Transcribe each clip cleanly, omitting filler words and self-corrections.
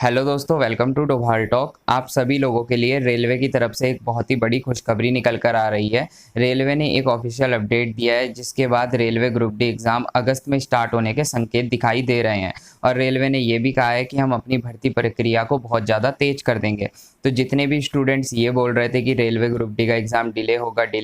Hello दोस्तों, welcome to Doval talk. आप सभी लोगों के लिए रेलवे की तरफ से एक बहुत ही बड़ी खुशखबरी निकल कर आ रही है। रेलवे ने एक ऑफिशियल अपडेट दिया है जिसके बाद रेलवे ग्रुप डी एग्ज़ाम अगस्त में स्टार्ट होने के संकेत दिखाई दे रहे हैं। और रेलवे ने ये भी कहा है कि हम अपनी भर्ती प्रक्रिया को बहुत ज़्यादा तेज कर देंगे। तो जितने भी स्टूडेंट्स ये बोल रहे थे कि रेलवे ग्रुप डी का एग्ज़ाम डिले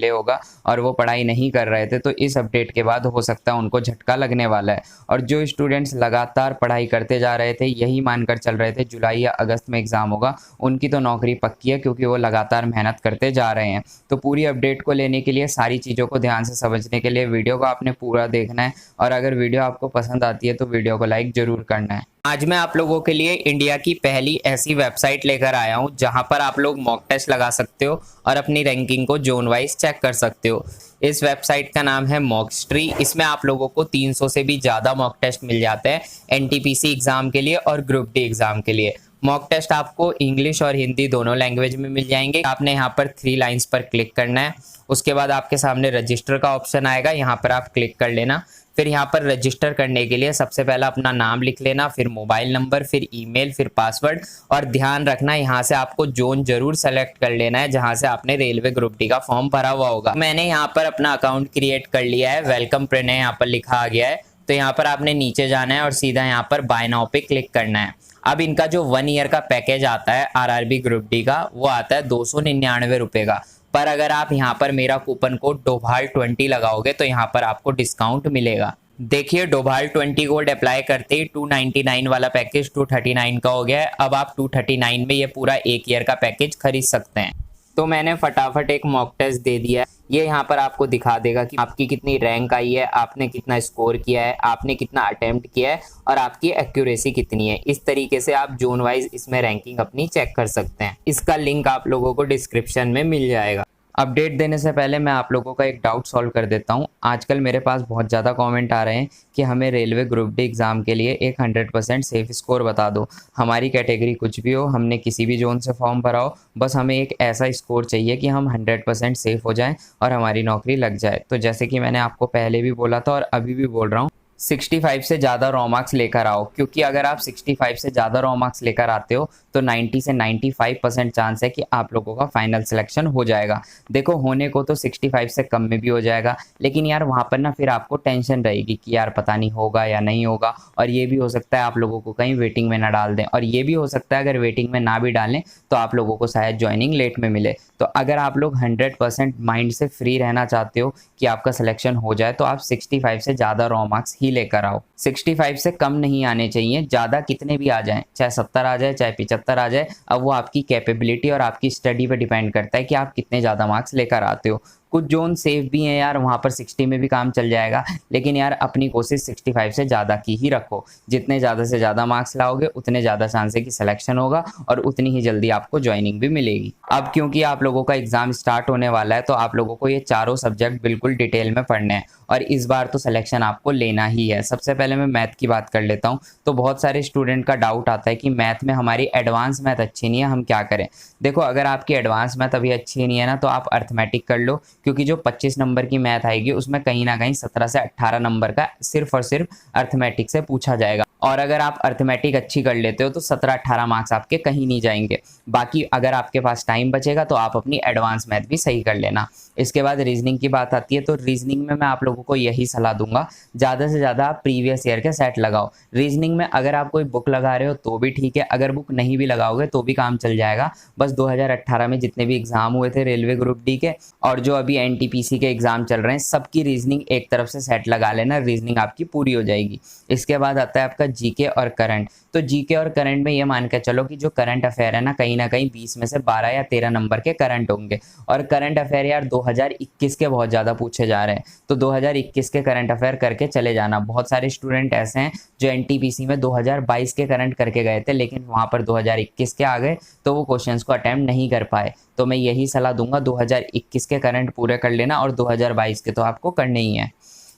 होगा और वो पढ़ाई नहीं कर रहे थे, तो इस अपडेट के बाद हो सकता है उनको झटका लगने वाला है। और जो स्टूडेंट्स लगातार पढ़ाई करते जा रहे थे, यही मानकर चल रहे थे जुलाई या अगस्त में एग्ज़ाम होगा, उनकी तो नौकरी पक्की है क्योंकि वो लगातार मेहनत करते जा रहे हैं। तो पूरी अपडेट को लेने के लिए, सारी चीज़ों को ध्यान से समझने के लिए वीडियो को आपने पूरा देखना है। और अगर वीडियो आपको पसंद आती है तो वीडियो को लाइक ज़रूर करना है। आज मैं आप लोगों के लिए इंडिया की पहली ऐसी वेबसाइट लेकर आया हूं जहां पर आप लोग मॉक टेस्ट लगा सकते हो और अपनी रैंकिंग को जोन वाइज चेक कर सकते हो। इस वेबसाइट का नाम है मॉकस्ट्री। इसमें आप लोगों को 300 से भी ज़्यादा मॉक टेस्ट मिल जाते हैं एनटीपीसी एग्ज़ाम के लिए और ग्रुप डी एग्ज़ाम के लिए। मॉक टेस्ट आपको इंग्लिश और हिंदी दोनों लैंग्वेज में मिल जाएंगे। आपने यहाँ पर 3 लाइन्स पर क्लिक करना है। उसके बाद आपके सामने रजिस्टर का ऑप्शन आएगा, यहाँ पर आप क्लिक कर लेना। फिर यहाँ पर रजिस्टर करने के लिए सबसे पहला अपना नाम लिख लेना, फिर मोबाइल नंबर, फिर ईमेल, फिर पासवर्ड। और ध्यान रखना, यहाँ से आपको जोन जरूर सेलेक्ट कर लेना है जहाँ से आपने रेलवे ग्रुप डी का फॉर्म भरा हुआ होगा। मैंने यहाँ पर अपना अकाउंट क्रिएट कर लिया है, वेलकम प्रणय यहाँ पर लिखा आ गया है। तो यहाँ पर आपने नीचे जाना है और सीधा यहाँ पर बाय नाउ पे क्लिक करना है। अब इनका जो 1 ईयर का पैकेज आता है आरआरबी ग्रुप डी का, वो आता है 299 रुपये का। पर अगर आप यहाँ पर मेरा कूपन कोड डोभाल20 लगाओगे तो यहाँ पर आपको डिस्काउंट मिलेगा। देखिए, डोभाल20 कोड अप्लाई करते ही 299 वाला पैकेज 239 का हो गया है। अब आप 239 में ये पूरा 1 ईयर का पैकेज खरीद सकते हैं। तो मैंने फटाफट एक मॉक टेस्ट दे दिया है। ये यहाँ पर आपको दिखा देगा कि आपकी कितनी रैंक आई है, आपने कितना स्कोर किया है, आपने कितना अटेम्प्ट किया है और आपकी एक्यूरेसी कितनी है। इस तरीके से आप जोन वाइज इसमें रैंकिंग अपनी चेक कर सकते हैं। इसका लिंक आप लोगों को डिस्क्रिप्शन में मिल जाएगा। अपडेट देने से पहले मैं आप लोगों का एक डाउट सॉल्व कर देता हूं। आजकल मेरे पास बहुत ज़्यादा कमेंट आ रहे हैं कि हमें रेलवे ग्रुप डी एग्ज़ाम के लिए एक 100% सेफ स्कोर बता दो। हमारी कैटेगरी कुछ भी हो, हमने किसी भी जोन से फॉर्म भरा हो, बस हमें एक ऐसा स्कोर चाहिए कि हम 100% सेफ हो जाएं और हमारी नौकरी लग जाए। तो जैसे कि मैंने आपको पहले भी बोला था और अभी भी बोल रहा हूँ, 65 से ज़्यादा रॉ मार्क्स लेकर आओ। क्योंकि अगर आप 65 से ज़्यादा रॉ मार्क्स लेकर आते हो तो 90 से 95% चांस है कि आप लोगों का फाइनल सिलेक्शन हो जाएगा। देखो, होने को तो 65 से कम में भी हो जाएगा, लेकिन यार वहाँ पर ना फिर आपको टेंशन रहेगी कि यार पता नहीं होगा या नहीं होगा। और ये भी हो सकता है आप लोगों को कहीं वेटिंग में ना डाल दें, और ये भी हो सकता है अगर वेटिंग में ना भी डालें तो आप लोगों को शायद ज्वाइनिंग लेट में मिले। तो अगर आप लोग 100% माइंड से फ्री रहना चाहते हो कि आपका सिलेक्शन हो जाए तो आप 65 से ज़्यादा रॉ मार्क्स ही लेकर आओ। 65 से कम नहीं आने चाहिए, ज़्यादा कितने भी आ जाएं, चाहे 70 आ जाए चाहे 75 आ जाए। अब वो आपकी कैपेबिलिटी और आपकी स्टडी पे डिपेंड करता है कि आप कितने ज़्यादा मार्क्स लेकर आते हो। कुछ जोन सेफ भी हैं यार, वहाँ पर 60 में भी काम चल जाएगा, लेकिन यार अपनी कोशिश 65 से ज़्यादा की ही रखो। जितने ज़्यादा से ज़्यादा मार्क्स लाओगे उतने ज़्यादा चांस है कि सिलेक्शन होगा और उतनी ही जल्दी आपको ज्वाइनिंग भी मिलेगी। अब क्योंकि आप लोगों का एग्ज़ाम स्टार्ट होने वाला है तो आप लोगों को ये चारों सब्जेक्ट बिल्कुल डिटेल में पढ़ने हैं और इस बार तो सिलेक्शन आपको लेना ही है। सबसे पहले मैं मैथ की बात कर लेता हूँ। तो बहुत सारे स्टूडेंट का डाउट आता है कि मैथ में हमारी एडवांस मैथ अच्छी नहीं है, हम क्या करें। देखो, अगर आपकी एडवांस मैथ अभी अच्छी नहीं है ना तो आप अर्थमेटिक कर लो, क्योंकि जो 25 नंबर की मैथ आएगी उसमें कहीं ना कहीं 17 से 18 नंबर का सिर्फ और सिर्फ अर्थमेटिक से पूछा जाएगा। और अगर आप अर्थमेटिक अच्छी कर लेते हो तो 17-18 मार्क्स आपके कहीं नहीं जाएंगे। बाकी अगर आपके पास टाइम बचेगा तो आप अपनी एडवांस मैथ भी सही कर लेना। इसके बाद रीजनिंग की बात आती है, तो रीजनिंग में मैं आप लोगों को यही सलाह दूंगा, ज़्यादा से ज़्यादा आप प्रीवियस ईयर के सेट लगाओ। रीजनिंग में अगर आप कोई बुक लगा रहे हो तो भी ठीक है, अगर बुक नहीं भी लगाओगे तो भी काम चल जाएगा। बस 2018 में जितने भी एग्जाम हुए थे रेलवे ग्रुप डी के और जो अभी एनटीपीसी के एग्जाम चल रहे हैं, सबकी रीजनिंग एक तरफ से सेट लगा लेना, रीजनिंग आपकी पूरी हो जाएगी। इसके बाद आता है आपका जीके और करंट। तो जीके और करंट में ये मान के चलो कि जो करंट अफेयर है ना, कहीं ना कहीं 20 में से 12 या 13 नंबर के करंट होंगे। और करंट अफेयर यार 2021 के बहुत ज़्यादा पूछे जा रहे हैं, तो 2021 के करंट अफेयर करके चले जाना। बहुत सारे स्टूडेंट ऐसे हैं जो एनटीपीसी में 2022 के करंट करके गए थे, लेकिन वहाँ पर 2021 के आ गए तो वो क्वेश्चंस को अटेम्प्ट नहीं कर पाए। तो मैं यही सलाह दूंगा, 2021 के करंट पूरे कर लेना और 2022 के तो आपको करने ही है।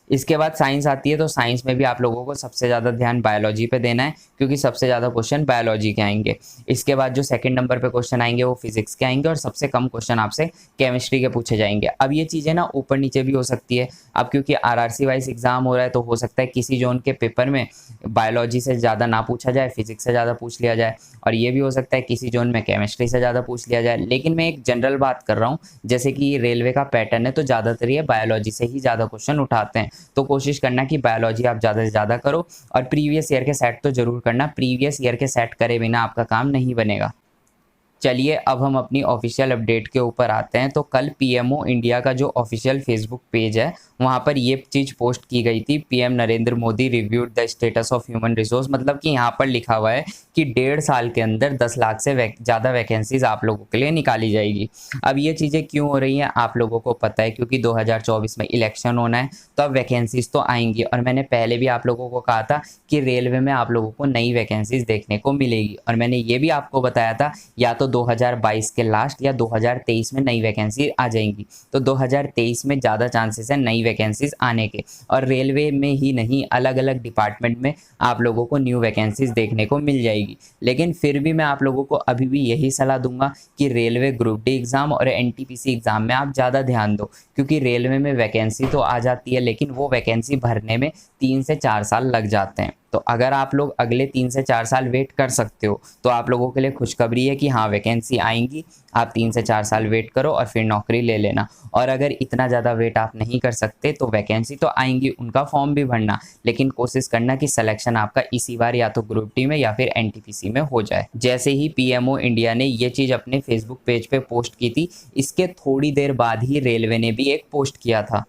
इसके बाद साइंस आती है, तो साइंस में भी आप लोगों को सबसे ज़्यादा ध्यान बायोलॉजी पे देना है, क्योंकि सबसे ज़्यादा क्वेश्चन बायोलॉजी के आएंगे। इसके बाद जो सेकंड नंबर पे क्वेश्चन आएंगे वो फिजिक्स के आएंगे, और सबसे कम क्वेश्चन आपसे केमिस्ट्री के पूछे जाएंगे। अब ये चीज़ें ना ऊपर नीचे भी हो सकती है। अब क्योंकि आरआरसी वाइज एग्जाम हो रहा है, तो हो सकता है किसी जोन के पेपर में बायोलॉजी से ज़्यादा ना पूछा जाए, फिजिक्स से ज़्यादा पूछ लिया जाए, और ये भी हो सकता है किसी जोन में केमिस्ट्री से ज़्यादा पूछ लिया जाए। लेकिन मैं एक जनरल बात कर रहा हूँ, जैसे कि रेलवे का पैटर्न है, तो ज़्यादातर ये बायोलॉजी से ही ज़्यादा क्वेश्चन उठाते हैं। तो कोशिश करना कि बायोलॉजी आप ज़्यादा से ज़्यादा करो, और प्रीवियस ईयर के सेट तो जरूर करना। प्रीवियस ईयर के सेट करे बिना आपका काम नहीं बनेगा। चलिए अब हम अपनी ऑफिशियल अपडेट के ऊपर आते हैं। तो कल पीएमओ इंडिया का जो ऑफिशियल फेसबुक पेज है, वहाँ पर ये चीज़ पोस्ट की गई थी, PM Narendra Modi reviewed the status of human resource. मतलब कि यहाँ पर लिखा हुआ है कि 1.5 साल के अंदर 10 लाख से ज़्यादा वैकेंसीज आप लोगों के लिए निकाली जाएगी। अब ये चीज़ें क्यों हो रही हैं आप लोगों को पता है, क्योंकि 2024 में इलेक्शन होना है, तो अब वैकेंसीज तो आएंगी। और मैंने पहले भी आप लोगों को कहा था कि रेलवे में आप लोगों को नई वैकेंसीज देखने को मिलेगी, और मैंने ये भी आपको बताया था या तो 2022 के लास्ट या 2023 में नई वैकेंसी आ जाएंगी। तो 2023 में ज़्यादा चांसेस है नई वैकेंसीज आने के, और रेलवे में ही नहीं, अलग अलग डिपार्टमेंट में आप लोगों को न्यू वैकेंसीज देखने को मिल जाएगी। लेकिन फिर भी मैं आप लोगों को अभी भी यही सलाह दूंगा कि रेलवे ग्रुप डी एग्ज़ाम और एनटीपीसी एग्ज़ाम में आप ज़्यादा ध्यान दो, क्योंकि रेलवे में वैकेंसी तो आ जाती है, लेकिन वो वैकेंसी भरने में 3 से 4 साल लग जाते हैं। तो अगर आप लोग अगले 3 से 4 साल वेट कर सकते हो, तो आप लोगों के लिए खुशखबरी है कि हाँ वैकेंसी आएंगी, आप 3 से 4 साल वेट करो और फिर नौकरी ले लेना। और अगर इतना ज़्यादा वेट आप नहीं कर सकते, तो वैकेंसी तो आएंगी, उनका फॉर्म भी भरना, लेकिन कोशिश करना कि सिलेक्शन आपका इसी बार या तो ग्रुप डी में या फिर एनटीपीसी में हो जाए। जैसे ही पीएमओ इंडिया ने ये चीज़ अपने फेसबुक पेज पे पोस्ट की थी, इसके थोड़ी देर बाद ही रेलवे ने भी एक पोस्ट किया था।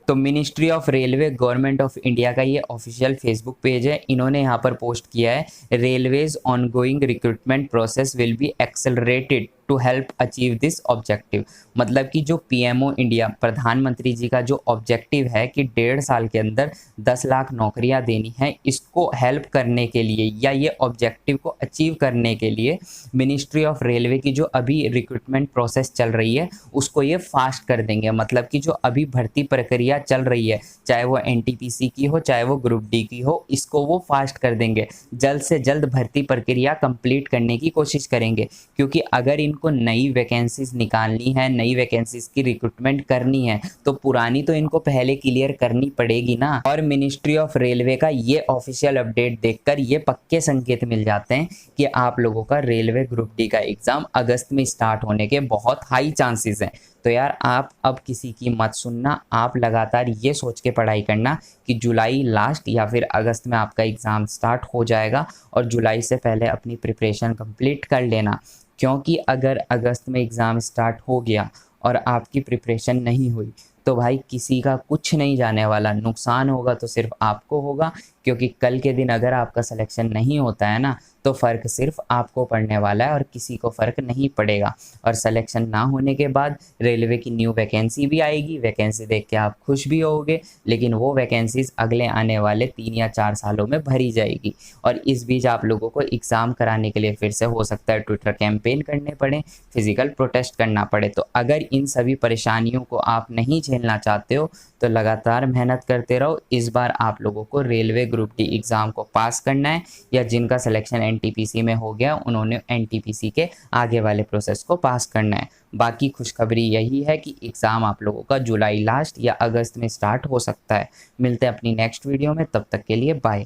तो ministry of railway government of India का ये ऑफिशियल फेसबुक पेज है। इन्होंने यहाँ पर पोस्ट किया है, railways ongoing recruitment process will be accelerated to help achieve this objective. मतलब कि जो पीएमओ इंडिया प्रधानमंत्री जी का जो ऑब्जेक्टिव है कि 1.5 साल के अंदर 10 लाख नौकरियां देनी है, इसको हेल्प करने के लिए या ये ऑब्जेक्टिव को अचीव करने के लिए मिनिस्ट्री ऑफ रेलवे की जो अभी रिक्रूटमेंट प्रोसेस चल रही है उसको ये फास्ट कर देंगे। मतलब कि जो अभी भर्ती प्रक्रिया चल रही है, चाहे वो एनटीपीसी की हो चाहे वो ग्रुप डी की हो, इसको वो फास्ट कर देंगे। जल्द से जल्द भर्ती प्रक्रिया कंप्लीट करने की कोशिश करेंगे, क्योंकि अगर इनको नई वैकेंसीज निकालनी है, नई वैकेंसीज की रिक्रूटमेंट करनी है, तो पुरानी तो इनको पहले क्लियर करनी पड़ेगी ना। और मिनिस्ट्री ऑफ रेलवे का ये ऑफिशियल अपडेट देखकर ये पक्के संकेत मिल जाते हैं कि आप लोगों का रेलवे ग्रुप डी का एग्जाम अगस्त में स्टार्ट होने के बहुत हाई चांसेस हैं। तो यार आप अब किसी की मत सुनना, आप लगातार ये सोच के पढ़ाई करना कि जुलाई लास्ट या फिर अगस्त में आपका एग्ज़ाम स्टार्ट हो जाएगा, और जुलाई से पहले अपनी प्रिपरेशन कंप्लीट कर लेना। क्योंकि अगर अगस्त में एग्ज़ाम स्टार्ट हो गया और आपकी प्रिपरेशन नहीं हुई, तो भाई किसी का कुछ नहीं जाने वाला, नुकसान होगा तो सिर्फ आपको होगा। क्योंकि कल के दिन अगर आपका सिलेक्शन नहीं होता है ना, तो फ़र्क सिर्फ आपको पड़ने वाला है और किसी को फ़र्क नहीं पड़ेगा। और सिलेक्शन ना होने के बाद रेलवे की न्यू वैकेंसी भी आएगी, वैकेंसी देख के आप खुश भी होगे, लेकिन वो वैकेंसीज अगले आने वाले 3 या 4 सालों में भरी जाएगी। और इस बीच आप लोगों को एग्ज़ाम कराने के लिए फिर से हो सकता है ट्विटर कैंपेन करने पड़े, फिजिकल प्रोटेस्ट करना पड़े। तो अगर इन सभी परेशानियों को आप नहीं झेलना चाहते हो, तो लगातार मेहनत करते रहो। इस बार आप लोगों को रेलवे ग्रुप डी एग्ज़ाम को पास करना है, या जिनका सिलेक्शन एनटीपीसी में हो गया उन्होंने एनटीपीसी के आगे वाले प्रोसेस को पास करना है। बाकी खुशखबरी यही है कि एग्ज़ाम आप लोगों का जुलाई लास्ट या अगस्त में स्टार्ट हो सकता है। मिलते हैं अपनी नेक्स्ट वीडियो में, तब तक के लिए बाय।